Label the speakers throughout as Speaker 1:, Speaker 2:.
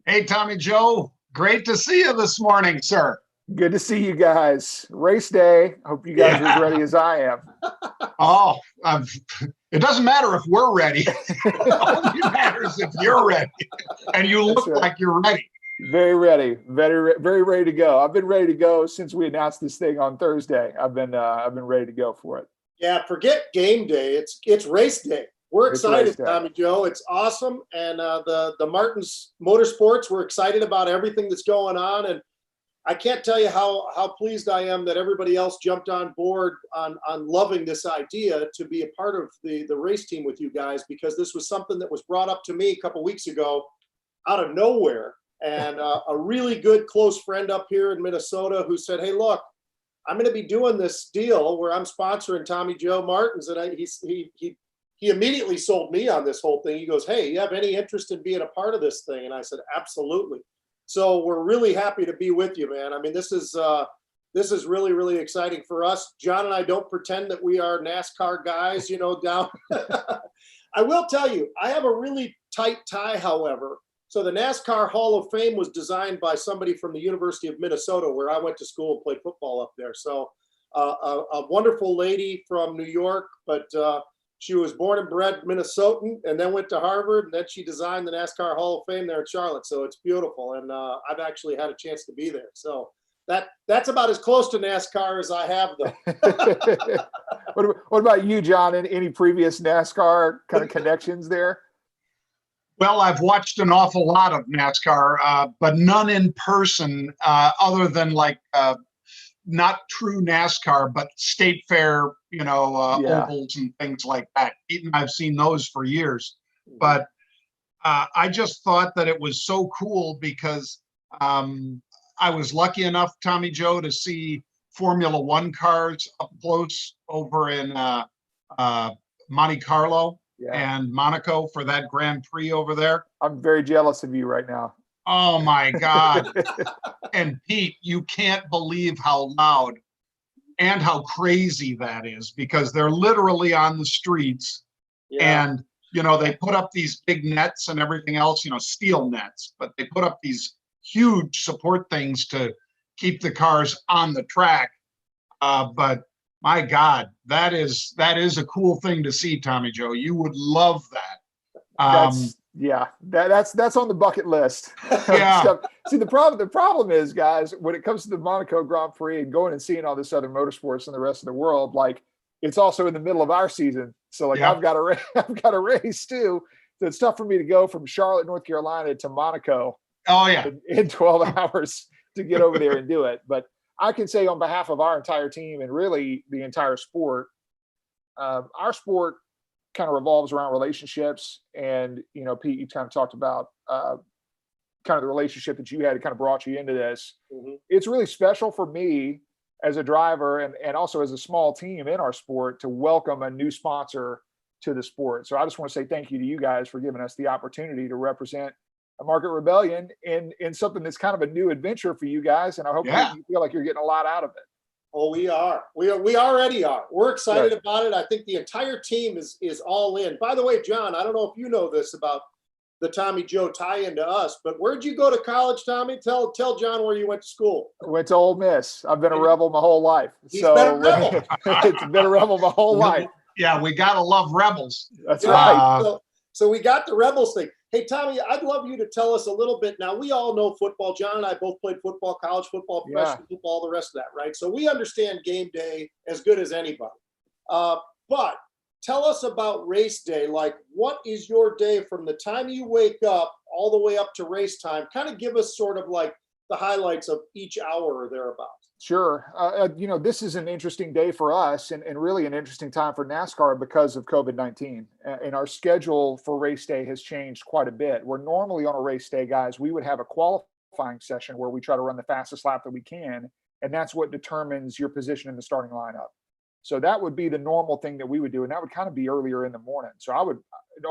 Speaker 1: Hey, Tommy Joe, great to see you this morning, sir.
Speaker 2: Good to see you guys. Race day. Hope you guys are as
Speaker 1: Yeah.
Speaker 2: ready as I am.
Speaker 1: Oh, it doesn't matter if we're ready. It only matters if you're ready, and you
Speaker 2: That's
Speaker 1: look
Speaker 2: right.
Speaker 1: like you're ready.
Speaker 2: Very ready. Very ready to go. I've been ready to go since we announced this thing on Thursday. I've been ready to go for it.
Speaker 3: Yeah, forget game day. It's race day. We're
Speaker 2: It's race
Speaker 3: excited,
Speaker 2: day.
Speaker 3: Tommy Joe. It's awesome, and the Martins Motorsports. We're excited about everything that's going on, and I can't tell you how pleased I am that everybody else jumped on board on loving this idea to be a part of the race team with you guys, because this was something that was brought up to me a couple weeks ago out of nowhere, and a really good close friend up here in Minnesota who said, "Hey, look, I'm going to be doing this deal where I'm sponsoring Tommy Joe Martins," and he immediately sold me on this whole thing. He goes, "Hey, you have any interest in being a part of this thing?" And I said, "Absolutely." So we're really happy to be with you, man. I mean, this is really exciting for us. John and I don't pretend that we are NASCAR guys, down. I will tell you, I have a really tight tie, however. So the NASCAR Hall of Fame was designed by somebody from the University of Minnesota, where I went to school and played football up there. So a wonderful lady from New York, but she was born and bred Minnesotan, and then went to Harvard, and then she designed the NASCAR Hall of Fame there in Charlotte. So it's beautiful, and I've actually had a chance to be there. So that's about as close to NASCAR as I have, though.
Speaker 2: What about you, John? Any previous NASCAR kind of connections there?
Speaker 1: Well, I've watched an awful lot of NASCAR, but none in person, other than not true NASCAR, but state fair,
Speaker 2: Yeah.
Speaker 1: ovals and things like that. Even I've seen those for years. But I just thought that it was so cool because I was lucky enough, Tommy Joe, to see Formula One cars up close over in Monte Carlo
Speaker 2: Yeah.
Speaker 1: and Monaco for that Grand Prix over there.
Speaker 2: I'm very jealous of you right now.
Speaker 1: Oh my God. And Pete, you can't believe how loud and how crazy that is, because they're literally on the streets.
Speaker 3: Yeah.
Speaker 1: And they put up these big nets and everything else, steel nets, but they put up these huge support things to keep the cars on the track. But my God, that is a cool thing to see, Tommy Joe. You would love that.
Speaker 2: That's on the bucket list.
Speaker 1: Yeah.
Speaker 2: See, the problem is, guys, when it comes to the Monaco Grand Prix and going and seeing all this other motorsports in the rest of the world, it's also in the middle of our season. So
Speaker 1: Yeah.
Speaker 2: I've got a race too. So it's tough for me to go from Charlotte, North Carolina to Monaco
Speaker 1: Oh yeah.
Speaker 2: in 12 hours to get over there and do it. But I can say on behalf of our entire team and really the entire sport, our sport kind of revolves around relationships. And, Pete, you kind of talked about kind of the relationship that you had kind of brought you into this.
Speaker 3: Mhm.
Speaker 2: It's really special for me as a driver and also as a small team in our sport to welcome a new sponsor to the sport. So I just want to say thank you to you guys for giving us the opportunity to represent a Market Rebellion in something that's kind of a new adventure for you guys. And I hope
Speaker 1: Yeah.
Speaker 2: you feel like you're getting a lot out of it.
Speaker 3: Oh, we are. We already are. We're excited
Speaker 2: Good.
Speaker 3: about it. I think the entire team is all in. By the way, John, I don't know if you know this about the Tommy Joe tie-in to us, but where'd you go to college, Tommy? Tell John where you went to school.
Speaker 2: I went to Ole Miss. I've been a rebel my whole life.
Speaker 3: He's been a rebel.
Speaker 2: It's been a rebel my whole life.
Speaker 1: Yeah, we gotta love rebels.
Speaker 2: That's
Speaker 3: Yeah.
Speaker 2: right.
Speaker 3: So we got the Rebels thing. Hey, Tommy, I'd love you to tell us a little bit. Now, we all know football. John and I both played football, college football,
Speaker 2: Yeah.
Speaker 3: professional football, the rest of that, right? So we understand game day as good as anybody. But tell us about race day. Like, what is your day from the time you wake up all the way up to race time? Kind of give us sort of like the highlights of each hour or thereabouts.
Speaker 2: Sure. This is an interesting day for us and really an interesting time for NASCAR because of COVID-19. And our schedule for race day has changed quite a bit. Where normally on a race day, guys, we would have a qualifying session where we try to run the fastest lap that we can. And that's what determines your position in the starting lineup. So that would be the normal thing that we would do. And that would kind of be earlier in the morning. So on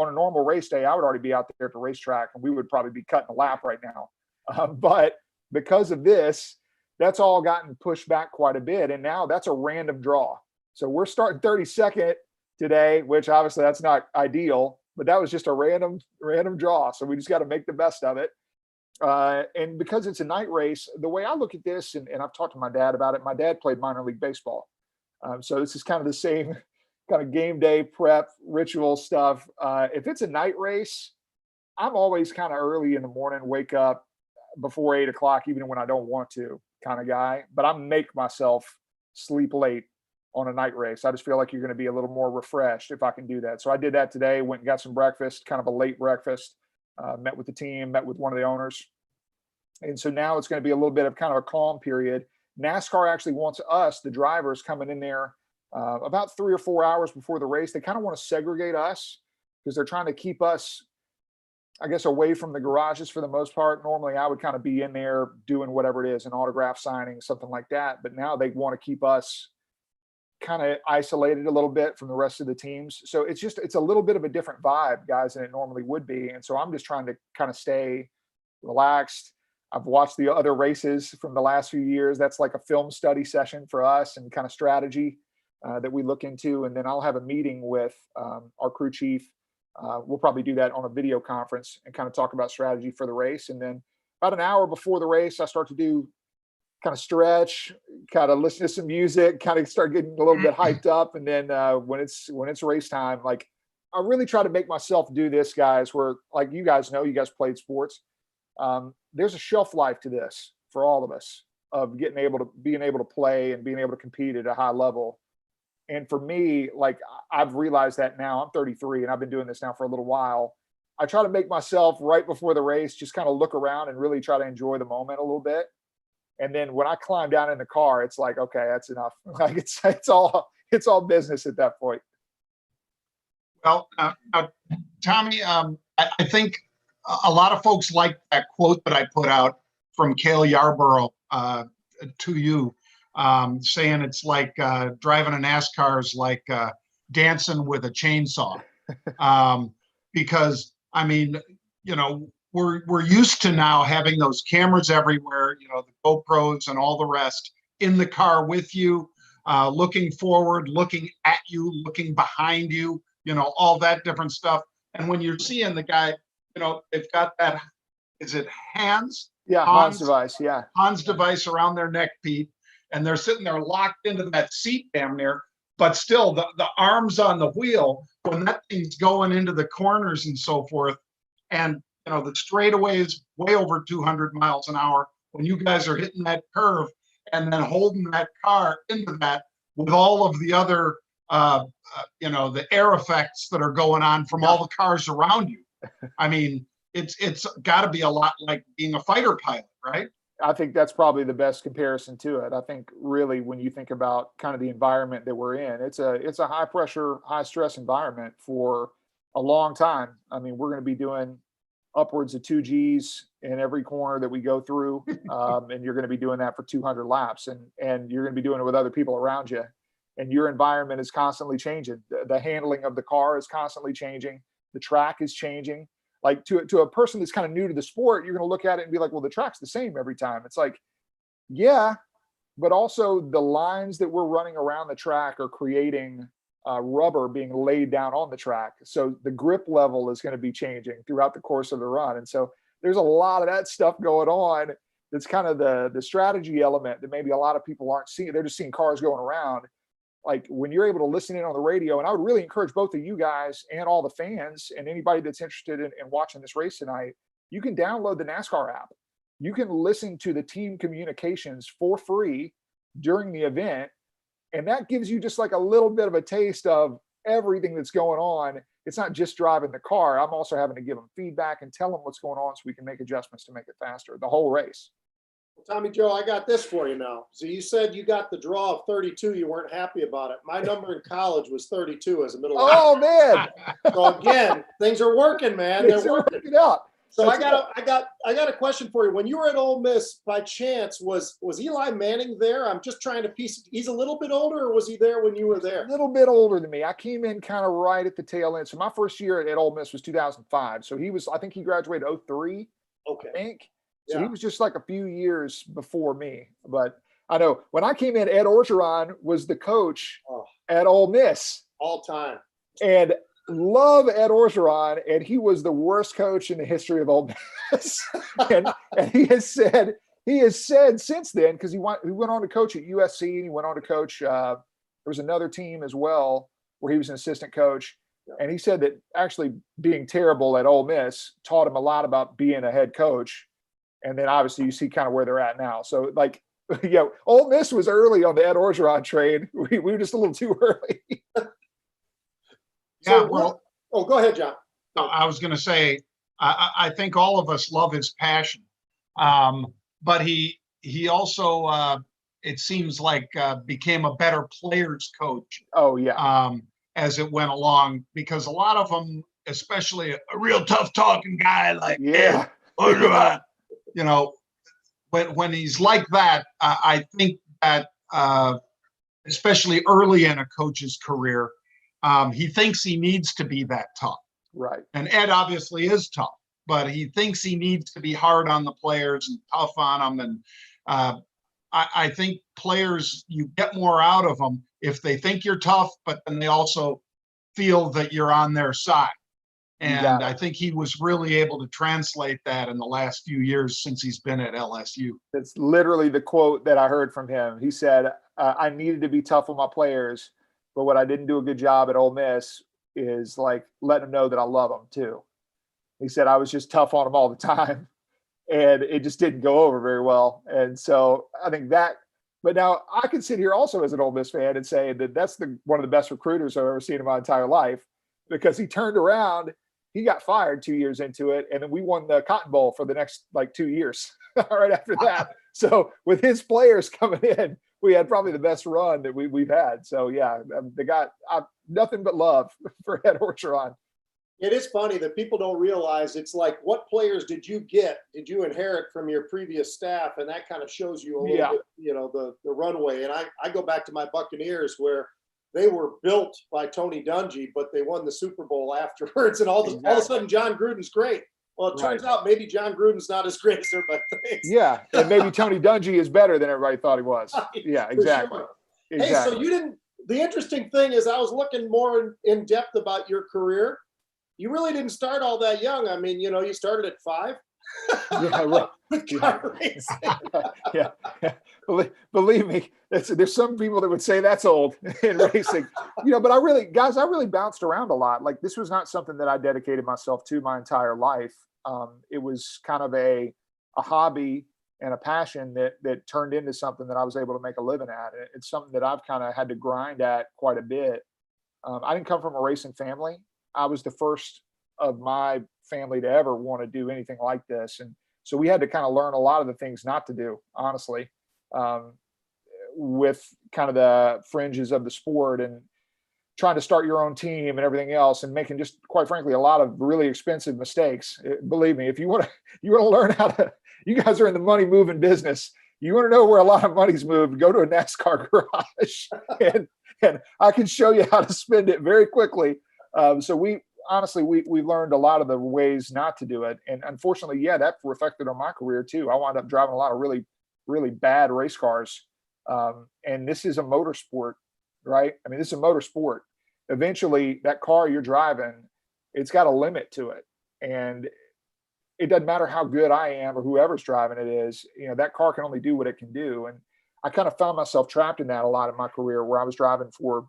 Speaker 2: a normal race day, I would already be out there at the racetrack and we would probably be cutting a lap right now. But because of this, that's all gotten pushed back quite a bit. And now that's a random draw. So we're starting 32nd today, which obviously that's not ideal, but that was just a random draw. So we just got to make the best of it. And because it's a night race, the way I look at this, and I've talked to my dad about it, my dad played minor league baseball. So this is kind of the same kind of game day prep ritual stuff. If it's a night race, I'm always kind of early in the morning, wake up before 8 o'clock, even when I don't want to, kind of guy. But I make myself sleep late on a night race. I just feel like you're going to be a little more refreshed if I can do that. So I did that today, went and got some breakfast, kind of a late breakfast, met with the team, met with one of the owners. And so now it's going to be a little bit of kind of a calm period. NASCAR actually wants us, the drivers, coming in there about 3 or 4 hours before the race. They kind of want to segregate us because they're trying to keep us, I guess, away from the garages for the most part. Normally I would kind of be in there doing whatever it is, an autograph signing, something like that. But now they want to keep us kind of isolated a little bit from the rest of the teams. So it's a little bit of a different vibe, guys, than it normally would be. And so I'm just trying to kind of stay relaxed. I've watched the other races from the last few years. That's like a film study session for us and kind of strategy that we look into. And then I'll have a meeting with our crew chief. We'll probably do that on a video conference and kind of talk about strategy for the race. And then about an hour before the race, I start to do kind of stretch, kind of listen to some music, kind of start getting a little bit hyped up. And then when it's race time, like I really try to make myself do this, guys, where like you guys know, you guys played sports. There's a shelf life to this for all of us of being able to play and being able to compete at a high level. And for me, like I've realized that now. I'm 33 and I've been doing this now for a little while. I try to make myself right before the race, just kind of look around and really try to enjoy the moment a little bit. And then when I climb down in the car, it's like, okay, that's enough. Like it's all business at that point.
Speaker 1: Well, Tommy, I think a lot of folks like that quote that I put out from Cale Yarborough to you, saying it's like driving a NASCAR is like dancing with a chainsaw. Because I mean, you know, we're used to now having those cameras everywhere, you know, the GoPros and all the rest in the car with you, looking forward, looking at you, looking behind you, you know, all that different stuff. And when you're seeing the guy, you know, they've got that, is it Hans?
Speaker 2: Yeah, Hans device. Yeah.
Speaker 1: Hans device around their neck, Pete. And they're sitting there locked into that seat damn near, but still the arms on the wheel, when that thing's going into the corners and so forth. And, you know, the straightaway is way over 200 miles an hour. When you guys are hitting that curve and then holding that car into that with all of the other, you know, the air effects that are going on from all the cars around you. I mean, it's got to be a lot like being a fighter pilot, right?
Speaker 2: I think that's probably the best comparison to it. I think really when you think about kind of the environment that we're in, it's a high pressure, high stress environment for a long time. I mean, we're going to be doing upwards of 2 Gs in every corner that we go through. And you're going to be doing that for 200 laps and you're going to be doing it with other people around you. And your environment is constantly changing. The handling of the car is constantly changing. The track is changing. Like to a person that's kind of new to the sport, you're going to look at it and be like, well, the track's the same every time. It's like, yeah, but also the lines that we're running around the track are creating rubber being laid down on the track. So the grip level is going to be changing throughout the course of the run. And so there's a lot of that stuff going on. That's kind of the strategy element that maybe a lot of people aren't seeing. They're just seeing cars going around. Like when you're able to listen in on the radio, and I would really encourage both of you guys and all the fans and anybody that's interested in watching this race tonight, you can download the NASCAR app. You can listen to the team communications for free during the event. And that gives you just like a little bit of a taste of everything that's going on. It's not just driving the car. I'm also having to give them feedback and tell them what's going on so we can make adjustments to make it faster, the whole race.
Speaker 3: Tommy Joe, I got this for you now. So you said you got the draw of 32. You weren't happy about it. My number in college was 32 as a middle.
Speaker 2: Oh man!
Speaker 3: So again, things are working, man. They're working
Speaker 2: out.
Speaker 3: So I got a question for you. When you were at Ole Miss, by chance, was Eli Manning there? I'm just trying to piece. He's a little bit older, or was he there when you were there?
Speaker 2: A little bit older than me. I came in kind of right at the tail end. So my first year at Ole Miss was 2005. So I think he graduated 03.
Speaker 3: Okay.
Speaker 2: I think. So he was just like a few years before me. But I know when I came in, Ed Orgeron was the coach at Ole Miss.
Speaker 3: All time.
Speaker 2: And love Ed Orgeron, and he was the worst coach in the history of Ole Miss. and he has said since then, because he went on to coach at USC, and he went on to coach. There was another team as well where he was an assistant coach, and he said that actually being terrible at Ole Miss taught him a lot about being a head coach. And then obviously you see kind of where they're at now. So like, Ole Miss was early on the Ed Orgeron train. We were just a little too early.
Speaker 1: Yeah, well,
Speaker 3: oh, go ahead, John.
Speaker 1: I was going to say, I think all of us love his passion, but he also, it seems like, became a better players coach.
Speaker 2: Oh yeah.
Speaker 1: As it went along, because a lot of them, especially a real tough talking guy like
Speaker 2: Yeah.
Speaker 1: Ed, when he's like that, I think that especially early in a coach's career, he thinks he needs to be that tough.
Speaker 2: Right.
Speaker 1: And Ed obviously is tough, but he thinks he needs to be hard on the players and tough on them. And I think players, you get more out of them if they think you're tough, but then they also feel that you're on their side. And I think he was really able to translate that in the last few years since he's been at LSU.
Speaker 2: That's literally the quote that I heard from him. He said, I needed to be tough on my players, but what I didn't do a good job at Ole Miss is like letting them know that I love them too. He said, I was just tough on them all the time, and it just didn't go over very well. And so I think that, but now I can sit here also as an Ole Miss fan and say that that's one of the best recruiters I've ever seen in my entire life, because he turned around. He got fired 2 years into it, and then we won the Cotton Bowl for the next 2 years right after that. So with his players coming in, we had probably the best run that we've had. So yeah, the guy, nothing but love for Ed Orgeron.
Speaker 3: It is funny that people don't realize it's like, what players did you inherit from your previous staff? And that kind of shows you a little bit, the runway. And I go back to my Buccaneers, where they were built by Tony Dungy, but they won the Super Bowl afterwards. And all of a sudden, John Gruden's great. Well, it turns out maybe John Gruden's not as great as everybody thinks.
Speaker 2: Yeah, and maybe Tony Dungy is better than everybody thought he was. Yeah, exactly.
Speaker 3: Sure.
Speaker 2: Exactly.
Speaker 3: Hey, so the interesting thing is, I was looking more in depth about your career. You really didn't start all that young. I mean, you started at 5.
Speaker 2: Yeah, right. Yeah. Believe me, there's some people that would say that's old in racing, but I really bounced around a lot. Like, this was not something that I dedicated myself to my entire life. It was kind of a hobby and a passion that turned into something that I was able to make a living at. It's something that I've kind of had to grind at quite a bit. I didn't come from a racing family. I was the first of my family to ever want to do anything like this. And so we had to kind of learn a lot of the things not to do, honestly, with kind of the fringes of the sport and trying to start your own team and everything else, and making, just quite frankly, a lot of really expensive mistakes. Believe me, if you want to learn how to, you guys are in the money moving business. You want to know where a lot of money's moved, go to a NASCAR garage and I can show you how to spend it very quickly. So we learned a lot of the ways not to do it. And unfortunately, that reflected on my career too. I wound up driving a lot of really, really bad race cars. And this is a motorsport, right? I mean, this is a motorsport. Eventually that car you're driving, it's got a limit to it. And it doesn't matter how good I am or whoever's driving it is, that car can only do what it can do. And I kind of found myself trapped in that a lot in my career, where I was driving for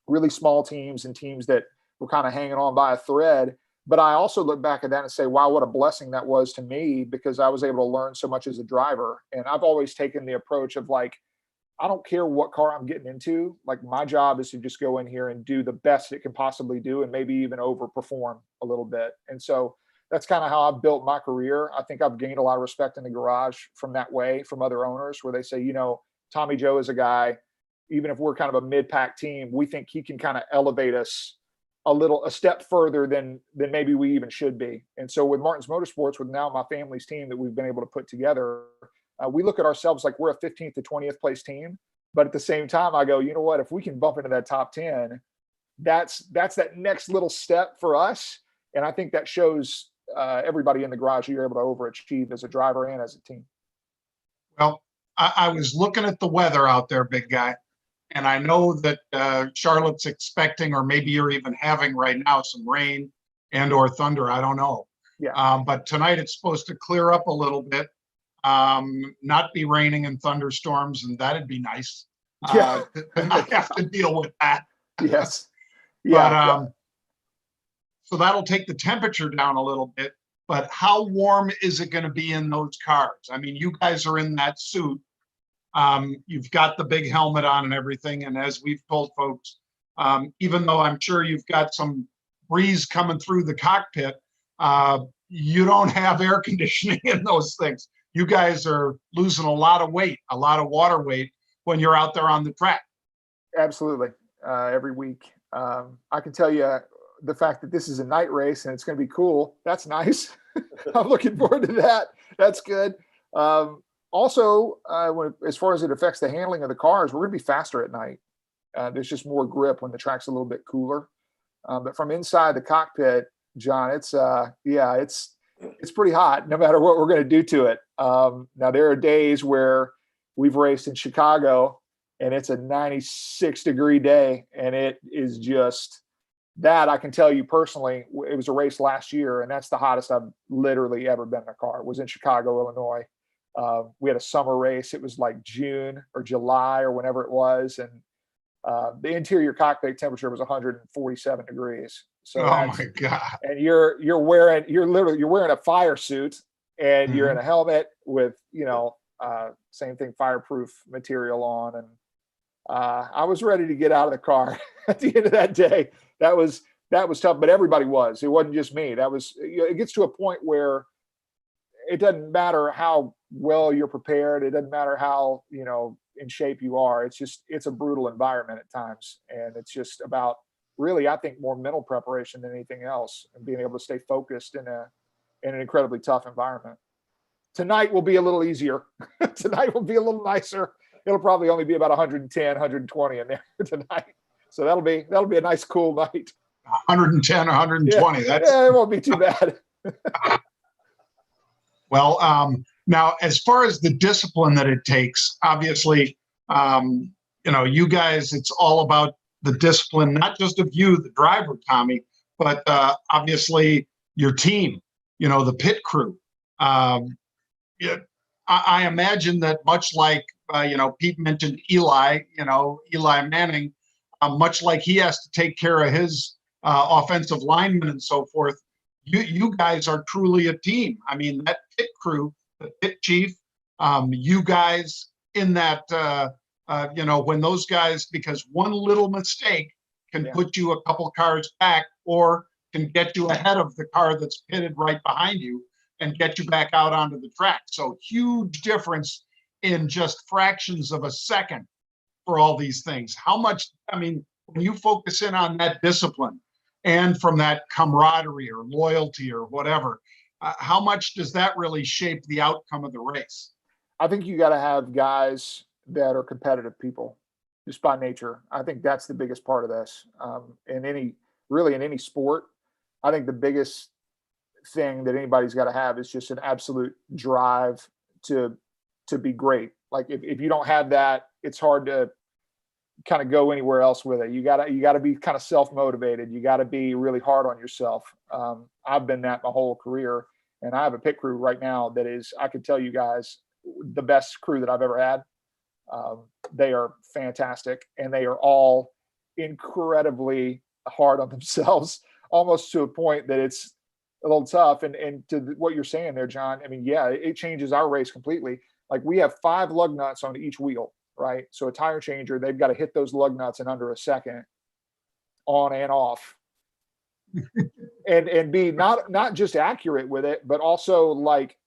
Speaker 2: really small teams and teams that were kind of hanging on by a thread. But I also look back at that and say, wow, what a blessing that was to me, because I was able to learn so much as a driver. And I've always taken the approach of like, I don't care what car I'm getting into. Like, my job is to just go in here and do the best it can possibly do, and maybe even overperform a little bit. And so that's kind of how I've built my career. I think I've gained a lot of respect in the garage from other owners, where they say, Tommy Joe is a guy, even if we're kind of a mid-pack team, we think he can kind of elevate us a step further than maybe we even should be. And so with Martin's Motorsports, with now my family's team that we've been able to put together, we look at ourselves like we're a 15th to 20th place team. But at the same time, I go, you know what, if we can bump into that top 10, that's that next little step for us. And I think that shows everybody in the garage you're able to overachieve as a driver and as a team.
Speaker 1: Well, I was looking at the weather out there, big guy, And I know that Charlotte's expecting, or maybe you're even having right now, some rain and or thunder. I don't know.
Speaker 2: Yeah.
Speaker 1: But tonight it's supposed to clear up a little bit, not be raining and thunderstorms, and that'd be nice.
Speaker 2: Yeah.
Speaker 1: To not have to deal with that.
Speaker 2: Yes.
Speaker 1: But
Speaker 2: Yeah.
Speaker 1: so that'll take the temperature down a little bit. But how warm is it going to be in those cars? I mean, you guys are in that suit. You've got the big helmet on and everything. And as we've told folks, even though I'm sure you've got some breeze coming through the cockpit, you don't have air conditioning in those things. You guys are losing a lot of weight, a lot of water weight when you're out there on the track.
Speaker 2: Absolutely. Every week. I can tell you the fact that this is a night race and it's going to be cool. That's nice. I'm looking forward to that. That's good. Also, as far as it affects the handling of the cars, we're going to be faster at night. There's just more grip when the track's a little bit cooler. But from inside the cockpit, John, it's pretty hot no matter what we're going to do to it. Now there are days where we've raced in Chicago and it's a 96-degree day, and it is just that. I can tell you personally, it was a race last year, and that's the hottest I've literally ever been in a car. It was in Chicago, Illinois. We had a summer race. It was like June or July or whenever it was, and the interior cockpit temperature was 147 degrees. So
Speaker 1: oh my God.
Speaker 2: And you're wearing a fire suit, and you're in a helmet with, same thing, fireproof material on. And I was ready to get out of the car at the end of that day. That was tough, but everybody was. It wasn't just me. It gets to a point where it doesn't matter how well you're prepared. It doesn't matter how, in shape you are. It's a brutal environment at times. And it's just about, really, I think, more mental preparation than anything else, and being able to stay focused in an incredibly tough environment. Tonight will be a little easier. Tonight will be a little nicer. It'll probably only be about 110, 120 in there tonight. So that'll be a nice, cool night.
Speaker 1: 110, 120.
Speaker 2: Yeah, it won't be too bad.
Speaker 1: Well, now, as far as the discipline that it takes, obviously, you guys, it's all about the discipline, not just of you, the driver, Tommy, but obviously your team, the pit crew. I imagine that much like, Pete mentioned Eli Manning, much like he has to take care of his offensive linemen and so forth, you guys are truly a team. I mean, that pit crew, the pit chief, you guys in that, when those guys, because one little mistake can put you a couple cars back, or can get you ahead of the car that's pitted right behind you and get you back out onto the track. So huge difference in just fractions of a second for all these things. How much, when you focus in on that discipline and from that camaraderie or loyalty or whatever, how much does that really shape the outcome of the race?
Speaker 2: I think you got to have guys that are competitive people just by nature. I think that's the biggest part of this. In any sport, I think the biggest thing that anybody's got to have is just an absolute drive to be great. Like if you don't have that, it's hard to kind of go anywhere else with it. You gotta be kind of self-motivated. You gotta be really hard on yourself. I've been that my whole career, and I have a pit crew right now that is, I could tell you guys, the best crew that I've ever had. They are fantastic, and they are all incredibly hard on themselves, almost to a point that it's a little tough. And to what you're saying there, John, it changes our race completely. Like, we have 5 lug nuts on each wheel, right? So a tire changer, they've got to hit those lug nuts in under a second, on and off, and be not just accurate with it, but also like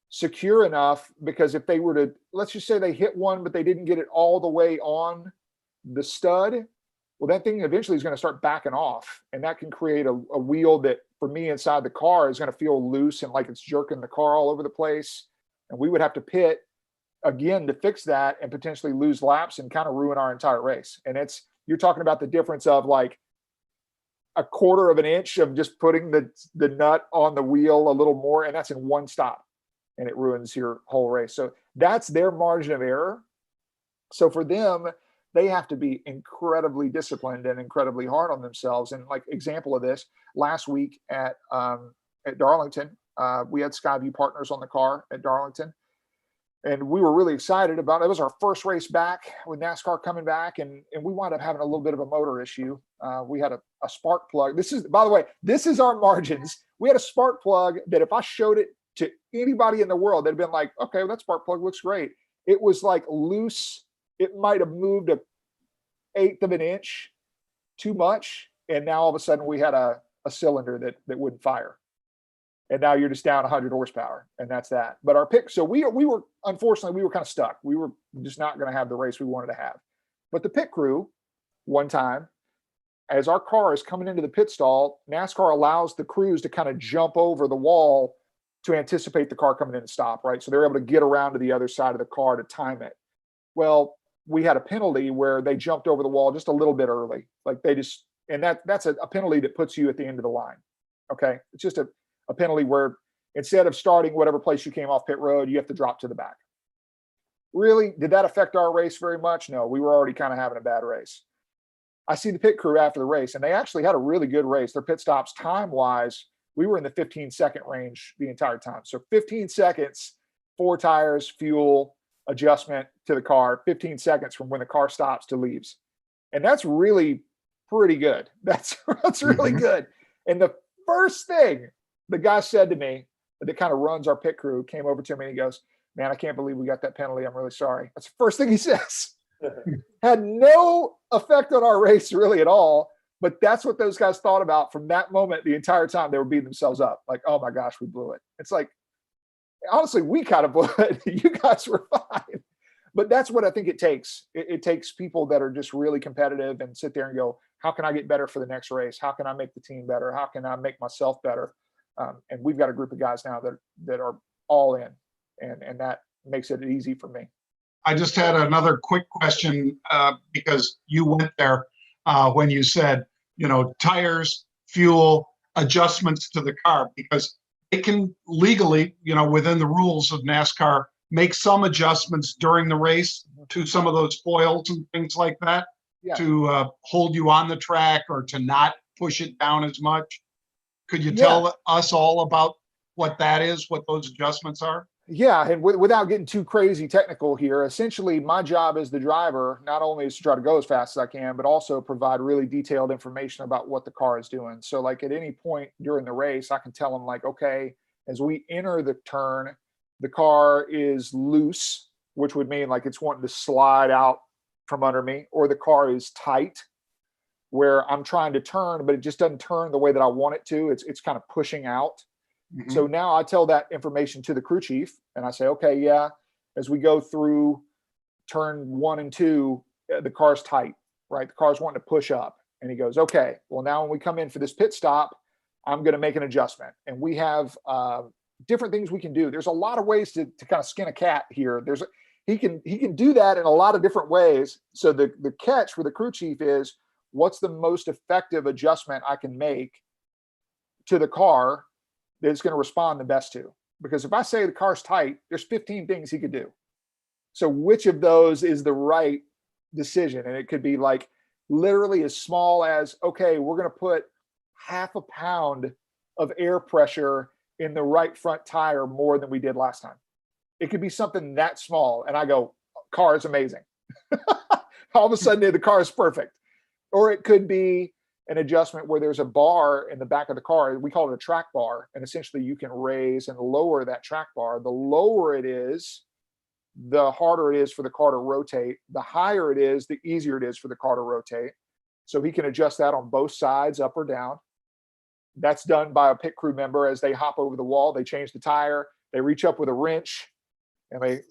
Speaker 2: secure enough, because if they were to, let's just say they hit one, but they didn't get it all the way on the stud, well, that thing eventually is going to start backing off, and that can create a wheel that, for me inside the car, is going to feel loose and like it's jerking the car all over the place. And we would have to pit again to fix that, and potentially lose laps and kind of ruin our entire race. And you're talking about the difference of like a quarter of an inch of just putting the nut on the wheel a little more, and that's in one stop, and it ruins your whole race. So that's their margin of error. So for them they have to be incredibly disciplined and incredibly hard on themselves. And like example of this, last week at Darlington, we had Skyview Partners on the car at Darlington, and we were really excited about it. It was our first race back with NASCAR coming back, and we wound up having a little bit of a motor issue. We had a spark plug. This is, by the way, this is our margins. We had a spark plug that if I showed it to anybody in the world, they'd been like, okay, well, that spark plug looks great. It was like loose. It might have moved 1/8 of an inch too much. And now all of a sudden we had a cylinder that wouldn't fire. And now you're just down 100 horsepower, and that's that. But our pick, so we were, unfortunately, we were kind of stuck. We were just not going to have the race we wanted to have. But the pit crew, one time, as our car is coming into the pit stall, NASCAR allows the crews to kind of jump over the wall to anticipate the car coming in and stop, right? So they're able to get around to the other side of the car to time it. Well, we had a penalty where they jumped over the wall just a little bit early. Like they just, and that's a penalty that puts you at the end of the line. Okay. It's just a penalty where instead of starting whatever place you came off pit road, you have to drop to the back. Really, did that affect our race very much? No, we were already kind of having a bad race. I see the pit crew after the race, and they actually had a really good race. Their pit stops time-wise, we were in the 15-second range the entire time. So 15 seconds, 4 tires, fuel, adjustment to the car, 15 seconds from when the car stops to leaves. And that's really pretty good. That's really good. And the first thing the guy said to me that kind of runs our pit crew came over to me and he goes, "Man, I can't believe we got that penalty. I'm really sorry." That's the first thing he says. Had no effect on our race really at all. But that's what those guys thought about from that moment. The entire time they were beating themselves up. Like, oh my gosh, we blew it. It's like, honestly, we kind of blew it. You guys were fine. But that's what I think it takes. It takes people that are just really competitive and sit there and go, how can I get better for the next race? How can I make the team better? How can I make myself better? And we've got a group of guys now that are all in, and that makes it easy for me.
Speaker 1: I just had another quick question because you went there when you said, tires, fuel, adjustments to the car, because they can legally, within the rules of NASCAR, make some adjustments during the race to some of those foils and things like that to hold you on the track or to not push it down as much. Could you tell us all about what that is, what those adjustments are?
Speaker 2: Yeah, and without getting too crazy technical here, essentially my job as the driver not only is to try to go as fast as I can, but also provide really detailed information about what the car is doing. So like at any point during the race, I can tell them like, okay, as we enter the turn, the car is loose, which would mean like it's wanting to slide out from under me, or the car is tight where I'm trying to turn, but it just doesn't turn the way that I want it to. It's kind of pushing out. Mm-hmm. So now I tell that information to the crew chief and I say, okay, as we go through turn 1 and 2, the car's tight, right? The car's wanting to push up. And he goes, okay, well, now when we come in for this pit stop, I'm going to make an adjustment. And we have different things we can do. There's a lot of ways to kind of skin a cat here. He can do that in a lot of different ways. So the catch for the crew chief is, what's the most effective adjustment I can make to the car that it's going to respond the best to? Because if I say the car's tight, there's 15 things he could do. So which of those is the right decision? And it could be like literally as small as, okay, we're going to put 1/2 pound of air pressure in the right front tire more than we did last time. It could be something that small. And I go, car is amazing. All of a sudden the car is perfect. Or it could be an adjustment where there's a bar in the back of the car. We call it a track bar. And essentially you can raise and lower that track bar. The lower it is, the harder it is for the car to rotate. The higher it is, the easier it is for the car to rotate. So he can adjust that on both sides, up or down. That's done by a pit crew member as they hop over the wall. They change the tire. They reach up with a wrench and they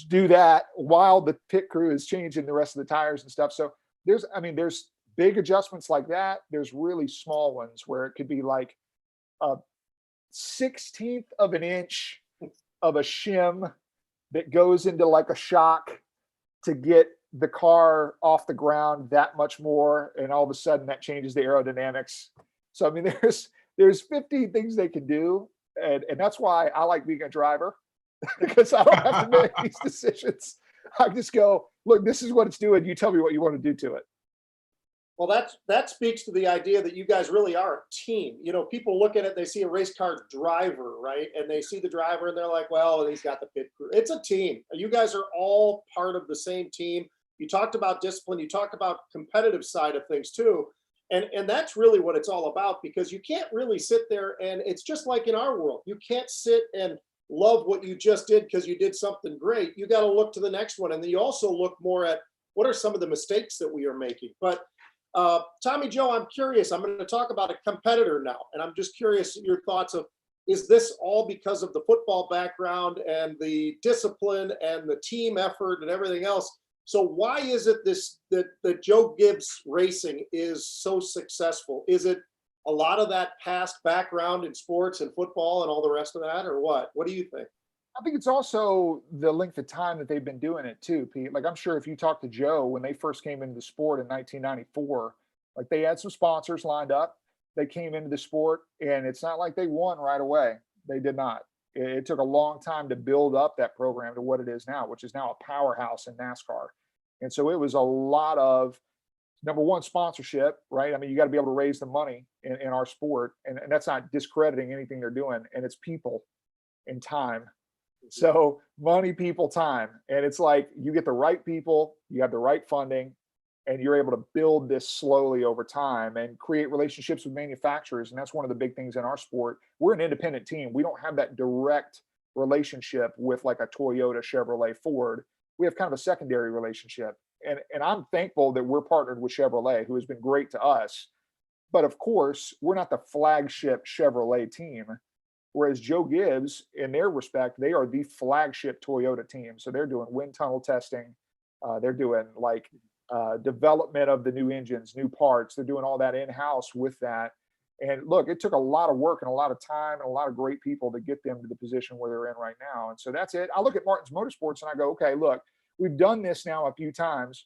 Speaker 2: do that while the pit crew is changing the rest of the tires and stuff. So there's big adjustments like that. There's really small ones where it could be like a 1/16 of an inch of a shim that goes into like a shock to get the car off the ground that much more. And all of a sudden that changes the aerodynamics. So, there's 15 things they can do. And that's why I like being a driver because I don't have to make these decisions. I just go, look, this is what it's doing. You tell me what you want to do to it.
Speaker 3: Well, that speaks to the idea that you guys really are a team. You know, people look at it, they see a race car driver, right? And they see the driver and they're like, well, he's got the pit crew. It's a team. You guys are all part of the same team. You talked about discipline, you talked about competitive side of things too. And that's really what it's all about, because you can't really sit there, and it's just like in our world. You can't sit and love what you just did because you did something great. You got to look to the next one. And then you also look more at what are some of the mistakes that we are making. But Tommy Joe, I'm curious. I'm going to talk about a competitor now, and I'm just curious your thoughts of, is this all because of the football background and the discipline and the team effort and everything else? So why is it that Joe Gibbs Racing is so successful? Is it a lot of that past background in sports and football and all the rest of that, or what? What do you think?
Speaker 2: I think it's also the length of time that they've been doing it too, Pete. Like, I'm sure if you talk to Joe when they first came into the sport in 1994, like, they had some sponsors lined up. They came into the sport, and it's not like they won right away. They did not. It took a long time to build up that program to what it is now, which is now a powerhouse in NASCAR. And so it was a lot of, number one, sponsorship, right? I mean, you got to be able to raise the money in our sport, and that's not discrediting anything they're doing. And it's people and time. So money, people, time. And it's like, you get the right people, you have the right funding, and you're able to build this slowly over time and create relationships with manufacturers. And that's one of the big things in our sport. We're an independent team. We don't have that direct relationship with like a Toyota, Chevrolet, Ford. We have kind of a secondary relationship. And I'm thankful that we're partnered with Chevrolet, who has been great to us. But of course, we're not the flagship Chevrolet team. Whereas Joe Gibbs, in their respect, they are the flagship Toyota team. So they're doing wind tunnel testing. They're doing like development of the new engines, new parts. They're doing all that in-house with that. And look, it took a lot of work and a lot of time and a lot of great people to get them to the position where they're in right now. And so that's it. I look at Martin's Motorsports and I go, okay, look, we've done this now a few times,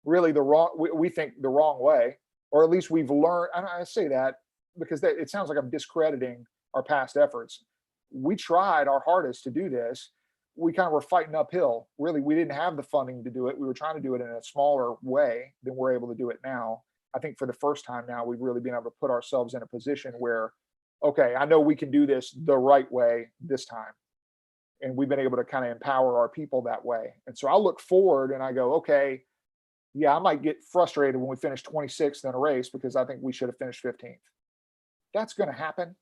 Speaker 2: really we think the wrong way, or at least we've learned. And I say that because it sounds like I'm discrediting our past efforts. We tried our hardest to do this. We kind of were fighting uphill. Really, we didn't have the funding to do it. We were trying to do it in a smaller way than we're able to do it now. I think for the first time now, we've really been able to put ourselves in a position where, okay, I know we can do this the right way this time. And we've been able to kind of empower our people that way. And so I look forward and I go, okay, yeah, I might get frustrated when we finish 26th in a race because I think we should have finished 15th. That's going to happen.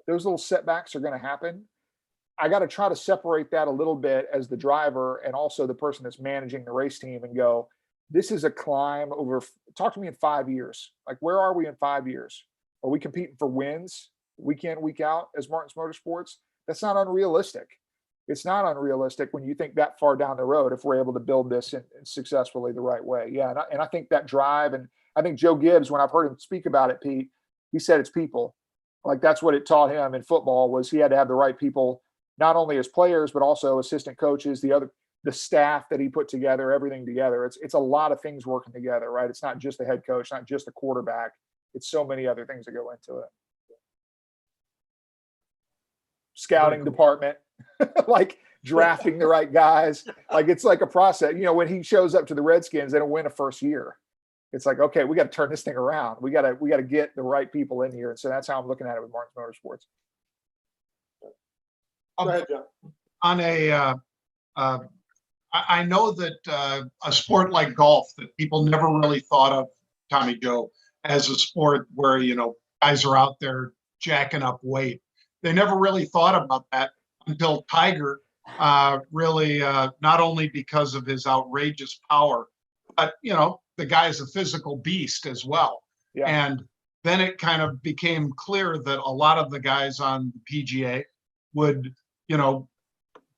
Speaker 2: Those little setbacks are going to happen. I got to try to separate that a little bit as the driver and also the person that's managing the race team and go, this is a climb over, talk to me in 5 years. Like, where are we in 5 years? Are we competing for wins week in, week out as Martin's Motorsports? That's not unrealistic. It's not unrealistic when you think that far down the road, if we're able to build this in successfully the right way. Yeah. And I think that drive, and I think Joe Gibbs, when I've heard him speak about it, Pete, he said it's people. Like, that's what it taught him in football, was he had to have the right people, not only as players, but also assistant coaches, the staff that he put together, everything together. It's a lot of things working together, right? It's not just the head coach, not just the quarterback. It's so many other things that go into it. Scouting department, like drafting the right guys. Like, it's like a process. You know, when he shows up to the Redskins, they don't win a first year. It's like, okay, we got to turn this thing around. We got to get the right people in here. And so that's how I'm looking at it with Martin's Motorsports.
Speaker 3: Go ahead, John.
Speaker 1: On I know that a sport like golf that people never really thought of, Tommy Joe, as a sport where, you know, guys are out there jacking up weight. They never really thought about that until Tiger really, not only because of his outrageous power, but, you know, the guy's a physical beast as well. Yeah. And then it kind of became clear that a lot of the guys on the PGA would, you know,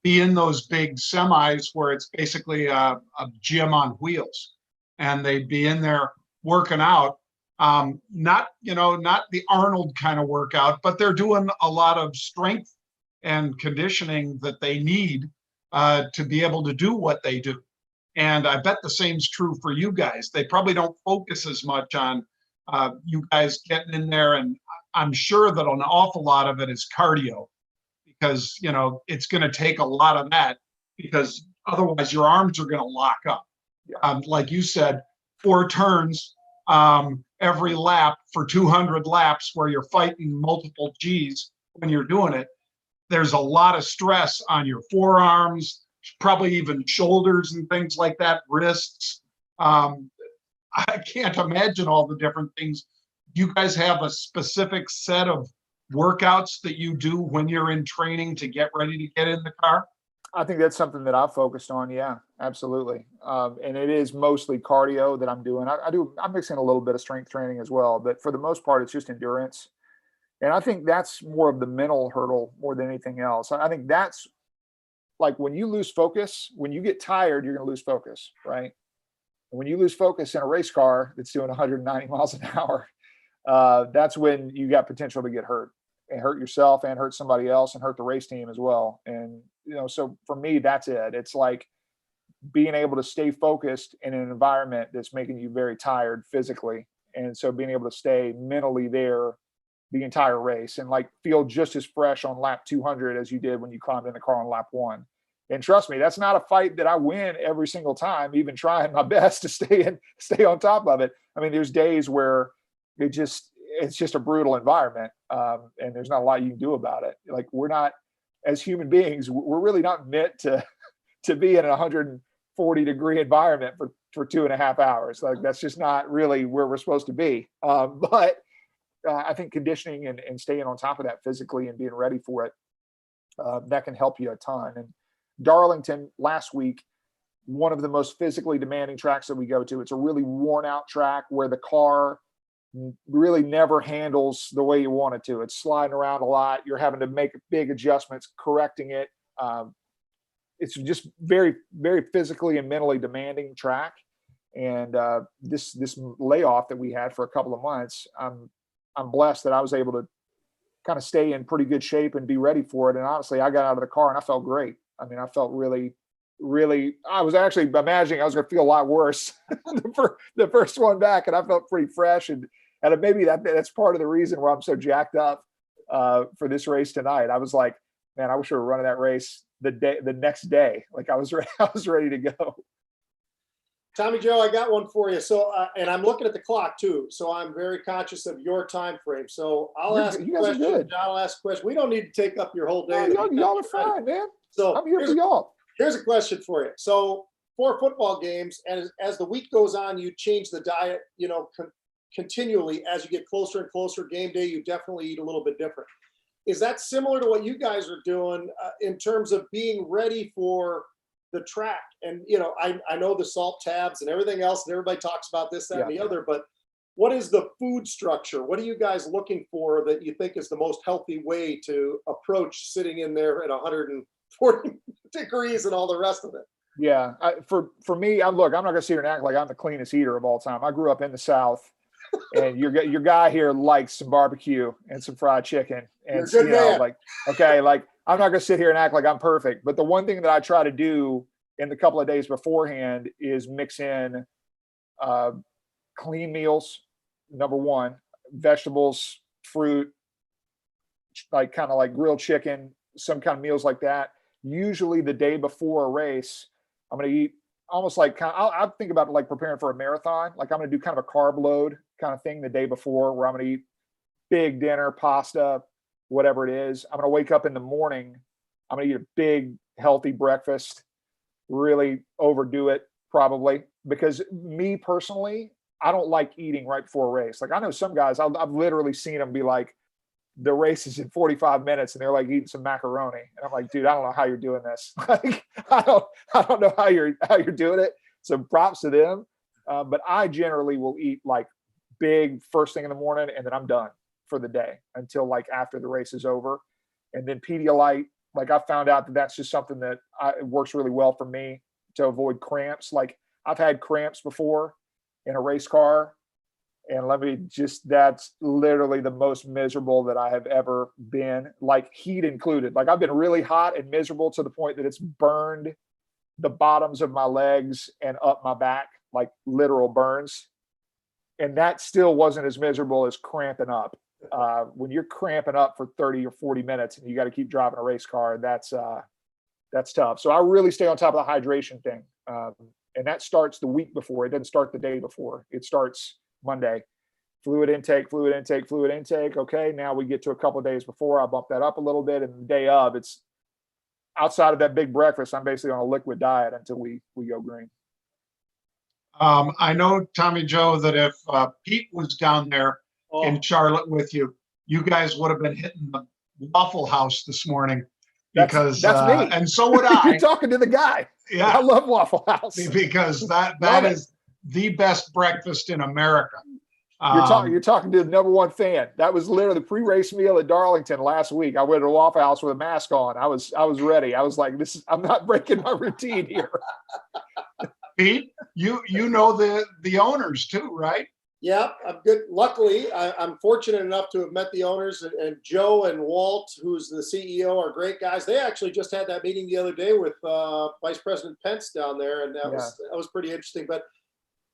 Speaker 1: be in those big semis where it's basically a gym on wheels, and they'd be in there working out. Not the Arnold kind of workout, but they're doing a lot of strength and conditioning that they need to be able to do what they do. And I bet the same's true for you guys. They probably don't focus as much on you guys getting in there. And I'm sure that an awful lot of it is cardio, because, you know, it's going to take a lot of that, because Otherwise, your arms are going to lock up.
Speaker 2: Yeah.
Speaker 1: Like you said, 4 turns every lap for 200 laps where you're fighting multiple G's when you're doing it. There's a lot of stress on your forearms, probably even shoulders and things like that, wrists. I can't imagine all the different things. You guys have a specific set of workouts that you do when you're in training to get ready to get in the car?
Speaker 2: I think that's something that I've focused on. Yeah, absolutely. And it is mostly cardio that I'm doing. I'm mixing a little bit of strength training as well, but for the most part, it's just endurance. And I think that's more of the mental hurdle more than anything else. I think that's like when you lose focus, when you get tired, you're going to lose focus, right? And when you lose focus in a race car that's doing 190 miles an hour, that's when you got potential to get hurt and hurt yourself and hurt somebody else and hurt the race team as well. And, so for me, that's it. It's like being able to stay focused in an environment that's making you very tired physically. And so being able to stay mentally there the entire race and like feel just as fresh on lap 200 as you did when you climbed in the car on lap 1. And trust me, that's not a fight that I win every single time, even trying my best to stay on top of it. I mean, there's days where it's just a brutal environment. And there's not a lot you can do about it. Like we're not, as human beings, we're really not meant to be in a 140-degree environment for 2.5 hours. Like that's just not really where we're supposed to be. But I think conditioning and staying on top of that physically and being ready for it, that can help you a ton. And Darlington last week, one of the most physically demanding tracks that we go to. It's a really worn out track where the car really never handles the way you want it to. It's sliding around a lot. You're having to make big adjustments, correcting it. It's just very, very physically and mentally demanding track. And this layoff that we had for a couple of months, I'm blessed that I was able to kind of stay in pretty good shape and be ready for it. And honestly, I got out of the car and I felt great. I mean, I felt really, I was actually imagining I was going to feel a lot worse the first one back, and I felt pretty fresh. And maybe that's part of the reason why I'm so jacked up for this race tonight. I was like, man, I wish we were running that race the next day. Like I was ready to go.
Speaker 3: Tommy Joe, I got one for you. So, and I'm looking at the clock too. So I'm very conscious of your time frame. So I'll ask a question. I'll ask a question. We don't need to take up your whole day.
Speaker 2: Y'all are fine, man.
Speaker 3: So
Speaker 2: I'm here for y'all.
Speaker 3: Here's a question for you. So 4 football games, and as the week goes on, you change the diet, continually as you get closer and closer. Game day, you definitely eat a little bit different. Is that similar to what you guys are doing in terms of being ready for the track? And I know the salt tabs and everything else, and everybody talks about this, that, and the other, but what is the food structure? What are you guys looking for that you think is the most healthy way to approach sitting in there at 140 degrees and all the rest of it?
Speaker 2: Yeah, for me, I'm not going to sit here and act like I'm the cleanest eater of all time. I grew up in the South, and your guy here likes some barbecue and some fried chicken, and I'm not going to sit here and act like I'm perfect. But the one thing that I try to do in the couple of days beforehand is mix in clean meals. Number one, vegetables, fruit, like kind of like grilled chicken, some kind of meals like that. Usually the day before a race, I'm going to eat almost like I think about it like preparing for a marathon. Like I'm going to do kind of a carb load kind of thing the day before, where I'm going to eat big dinner, pasta, whatever it is. I'm going to wake up in the morning. I'm going to eat a big, healthy breakfast, really overdo it probably, because me personally, I don't like eating right before a race. Like I know some guys, I've literally seen them be like, the race is in 45 minutes and they're like eating some macaroni. And I'm like, dude, I don't know how you're doing this. Like, I don't know how you're doing it. So props to them. But I generally will eat like big first thing in the morning, and then I'm done for the day until like after the race is over. And then Pedialyte, like I found out that that's just something that it works really well for me to avoid cramps. Like I've had cramps before in a race car, and that's literally the most miserable that I have ever been, like heat included. Like I've been really hot and miserable to the point that it's burned the bottoms of my legs and up my back, like literal burns. And that still wasn't as miserable as cramping up. When you're cramping up for 30 or 40 minutes and you got to keep driving a race car, that's That's tough. So I really stay on top of the hydration thing. And that starts the week before. It doesn't start the day before. It starts Monday. Fluid intake, fluid intake, fluid intake. Okay, now we get to a couple of days before. I bump that up a little bit, and the day of, it's outside of that big breakfast. I'm basically on a liquid diet until we go green.
Speaker 1: I know, Tommy Joe, that if Pete was down there in Charlotte with you, you guys would have been hitting the Waffle House this morning because
Speaker 2: that's me.
Speaker 1: And so would I.
Speaker 2: You're talking to the guy.
Speaker 1: Yeah,
Speaker 2: I love Waffle House
Speaker 1: because that is the best breakfast in America.
Speaker 2: You're talking to the number one fan. That was literally the pre-race meal at Darlington last week. I went to a Waffle House with a mask on. I was ready. I was like, I'm not breaking my routine here.
Speaker 1: Pete, you know the owners too, right?
Speaker 3: Yeah, I'm good. Luckily, I'm fortunate enough to have met the owners, and Joe and Walt, who's the CEO, are great guys. They actually just had that meeting the other day with Vice President Pence down there, and that was pretty interesting. But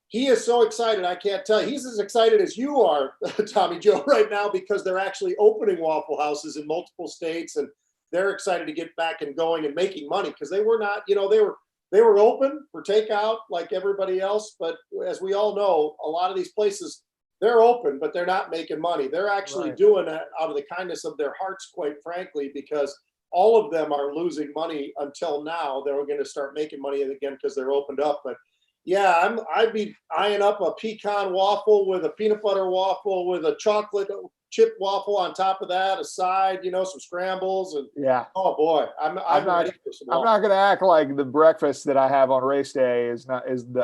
Speaker 3: he is so excited, I can't tell you. He's as excited as you are, Tommy Joe, right now, because they're actually opening Waffle Houses in multiple states, and they're excited to get back and going and making money because they were not, they were open for takeout like everybody else, but as we all know, a lot of these places, they're open, but they're not making money. They're actually doing it out of the kindness of their hearts, quite frankly, because all of them are losing money until now. They're going to start making money again because they're opened up. But yeah, I'd be eyeing up a pecan waffle with a peanut butter waffle with a chocolate chip waffle on top of that, a side, some scrambles, and oh boy, I'm not
Speaker 2: going to act like the breakfast that I have on race day is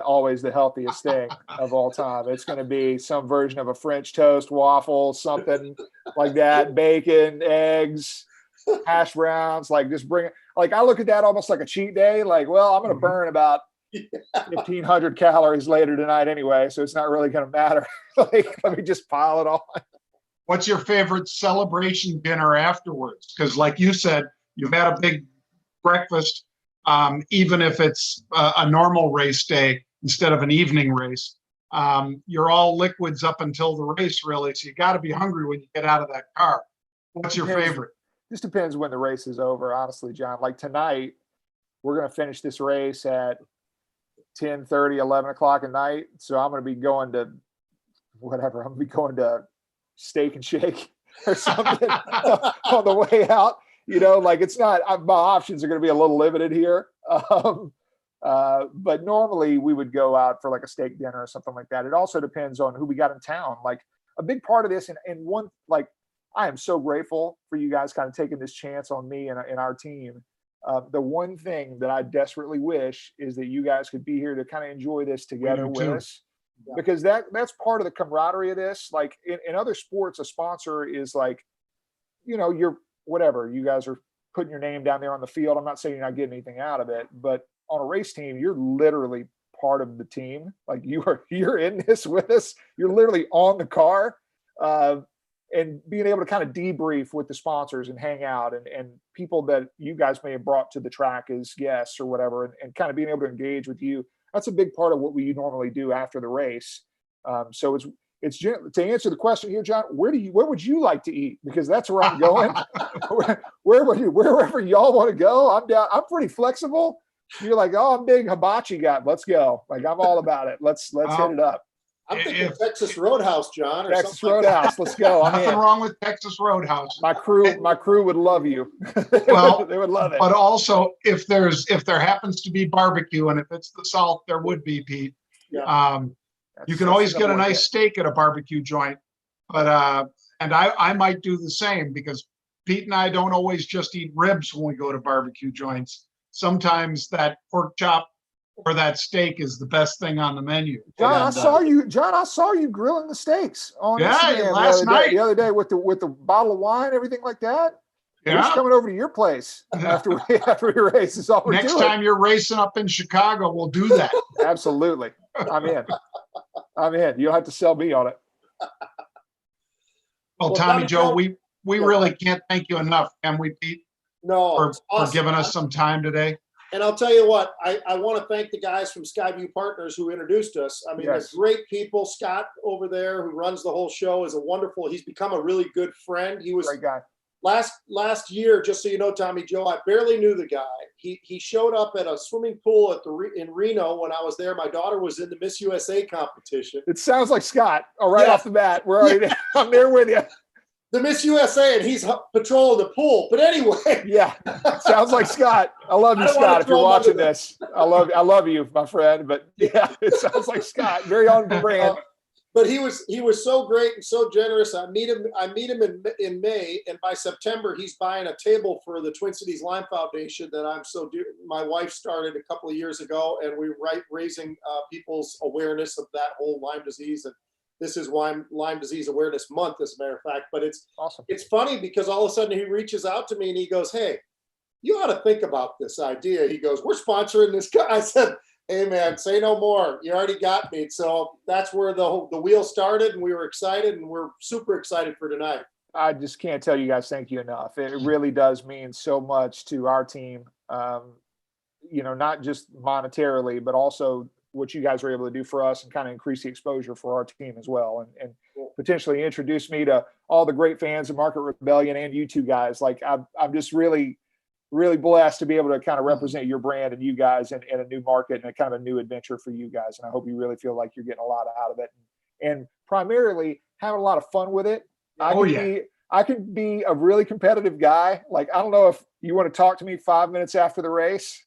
Speaker 2: always the healthiest thing of all time. It's going to be some version of a French toast waffle, something like that, bacon, eggs, hash browns. Like just bring it. Like I look at that almost like a cheat day. Like, well, I'm going to burn about 1,500 calories later tonight anyway, so it's not really going to matter. Like, let me just pile it on.
Speaker 1: What's your favorite celebration dinner afterwards? Because like you said, you've had a big breakfast, even if it's a normal race day instead of an evening race. You're all liquids up until the race, really. So you got to be hungry when you get out of that car. What's your favorite?
Speaker 2: Just depends when the race is over, honestly, John. Like tonight, we're going to finish this race at 10:30, 11 o'clock at night. So I'm going to be going to whatever. I'm going to be going to Steak and Shake or something on the way out. Like it's not, my options are going to be a little limited here. But normally we would go out for like a steak dinner or something like that. It also depends on who we got in town. Like a big part of this, and one, like I am so grateful for you guys kind of taking this chance on me and our team. The one thing that I desperately wish is that you guys could be here to kind of enjoy this together with us. Yeah. Because that's part of the camaraderie of this. Like in other sports, a sponsor is like, you're whatever, you guys are putting your name down there on the field. I'm not saying you're not getting anything out of it, but on a race team, you're literally part of the team. Like you're in this with us. You're literally on the car, and being able to kind of debrief with the sponsors and hang out and people that you guys may have brought to the track as guests or whatever, and kind of being able to engage with you. That's a big part of what we normally do after the race. So it's to answer the question here, John, where would you like to eat? Because that's where I'm going. Wherever y'all want to go, I'm down. I'm pretty flexible. You're like, oh, I'm big hibachi guy. Let's go. Like I'm all about it. Let's hit it up.
Speaker 3: I'm thinking Texas Roadhouse, John. Or
Speaker 2: Texas Roadhouse. Let's go.
Speaker 1: Nothing wrong with Texas Roadhouse.
Speaker 2: My crew would love you.
Speaker 1: Well,
Speaker 2: they would love it.
Speaker 1: But also, if there happens to be barbecue, and if it's the South, there would be, Pete.
Speaker 3: Yeah.
Speaker 1: You can always get a nice steak at a barbecue joint. But and I might do the same because Pete and I don't always just eat ribs when we go to barbecue joints. Sometimes that pork chop or that steak is the best thing on the menu.
Speaker 2: John, I saw you grilling the steaks on Instagram
Speaker 1: last night.
Speaker 2: The other day with the bottle of wine, everything like that.
Speaker 1: Yeah.
Speaker 2: We're just coming over to your place after we race. Is all we're
Speaker 1: Next
Speaker 2: doing.
Speaker 1: time you're racing up in Chicago, we'll do that.
Speaker 2: Absolutely. I'm in. You'll have to sell me on it.
Speaker 1: Well, Tommy Joe, we really can't thank you enough, can we, Pete?
Speaker 3: No,
Speaker 1: for giving us some time today.
Speaker 3: And I'll tell you what, I want to thank the guys from Skyview Partners who introduced us. I mean, they're great people. Scott over there, who runs the whole show, is he's become a really good friend. He was
Speaker 2: great guy.
Speaker 3: last year, just so you know, Tommy Joe, I barely knew the guy. He showed up at a swimming pool in Reno when I was there. My daughter was in the Miss USA competition.
Speaker 2: It sounds like Scott. All right,
Speaker 3: Yeah.
Speaker 2: off the bat, we're already. I'm there with you.
Speaker 3: The Miss USA, and he's patrolling the pool. But anyway,
Speaker 2: Yeah, sounds like Scott. I love you, Scott. If you're watching this, I love you, my friend. But yeah, it sounds like Scott. Very on brand.
Speaker 3: But he was so great and so generous. I meet him in May, and by September he's buying a table for the Twin Cities Lyme Foundation that I'm so dear. My wife started a couple of years ago, and we're raising people's awareness of that whole Lyme disease. And this is Lyme Disease Awareness Month, as a matter of fact. But it's
Speaker 2: awesome.
Speaker 3: It's funny because all of a sudden he reaches out to me and he goes, "Hey, you ought to think about this idea." He goes, "We're sponsoring this guy." I said, "Hey man, say no more. You already got me." So that's where the wheel started, and we were excited, and we're super excited for tonight.
Speaker 2: I just can't tell you guys thank you enough. It really does mean so much to our team. Not just monetarily, but also what you guys are able to do for us and kind of increase the exposure for our team as well, and potentially introduce me to all the great fans of Market Rebellion and you two guys. Like I'm just really blessed to be able to kind of represent your brand and you guys in a new market and a kind of a new adventure for you guys. And I hope you really feel like you're getting a lot out of it and primarily having a lot of fun with it. I can be a really competitive guy. Like, I don't know if you want to talk to me 5 minutes after the race.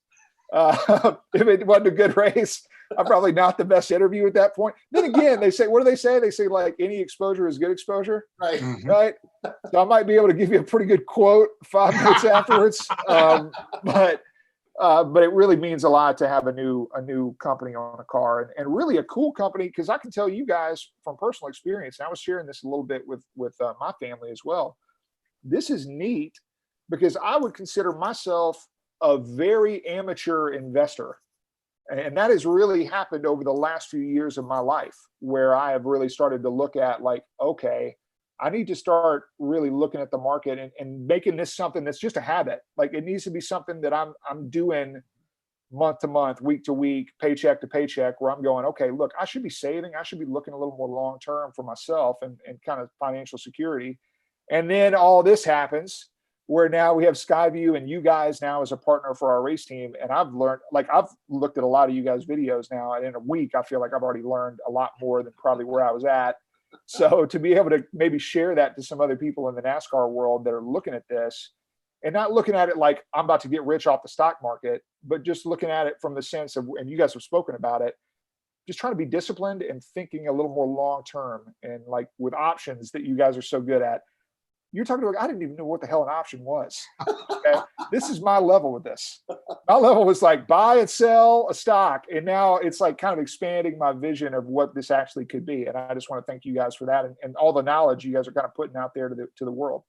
Speaker 2: If it wasn't a good race, I'm probably not the best interview at that point. Then again, they say, what do they say? They say like any exposure is good exposure.
Speaker 3: Right.
Speaker 1: Mhm.
Speaker 2: Right. So I might be able to give you a pretty good quote 5 minutes afterwards. But it really means a lot to have a new company on a car and really a cool company. Cause I can tell you guys from personal experience, and I was sharing this a little bit with my family as well. This is neat because I would consider myself a very amateur investor. And that has really happened over the last few years of my life, where I have really started to look at like, okay, I need to start really looking at the market and making this something that's just a habit. Like it needs to be something that I'm doing month to month, week to week, paycheck to paycheck, where I'm going, okay, look, I should be saving. I should be looking a little more long-term for myself and kind of financial security. And then all this happens where now we have Skyview and you guys now as a partner for our race team. And I've learned, like I've looked at a lot of you guys' videos now, and in a week, I feel like I've already learned a lot more than probably where I was at. So to be able to maybe share that to some other people in the NASCAR world that are looking at this and not looking at it like I'm about to get rich off the stock market, but just looking at it from the sense of, and you guys have spoken about it, just trying to be disciplined and thinking a little more long-term and like with options that you guys are so good at. You're talking about, I didn't even know what the hell an option was. Okay. This is my level with this. My level was like buy and sell a stock. And now it's like kind of expanding my vision of what this actually could be. And I just want to thank you guys for that and all the knowledge you guys are kind of putting out there to the world.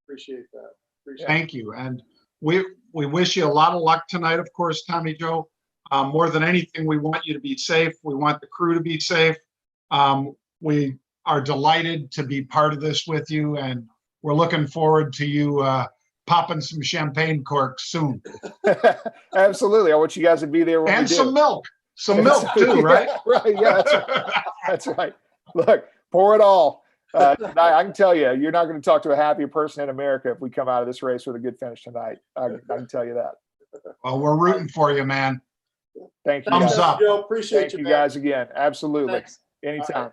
Speaker 3: Appreciate that.
Speaker 1: Thank you. And we wish you a lot of luck tonight, of course, Tommy Joe. More than anything, we want you to be safe. We want the crew to be safe. We are delighted to be part of this with you, and we're looking forward to you popping some champagne corks soon.
Speaker 2: Absolutely. I want you guys to be there when
Speaker 1: and
Speaker 2: we do.
Speaker 1: some milk too, right?
Speaker 2: Yeah, right. Yeah, that's right. That's right. Look, pour it all. I can tell you, you're not going to talk to a happier person in America if we come out of this race with a good finish tonight. I can tell you that.
Speaker 1: Well, we're rooting for you, man.
Speaker 2: Thank you.
Speaker 1: Thumbs
Speaker 2: guys.
Speaker 1: up.
Speaker 3: Joe. Appreciate
Speaker 2: Thank you
Speaker 3: man.
Speaker 2: guys again. Absolutely.
Speaker 3: Thanks.
Speaker 2: Anytime.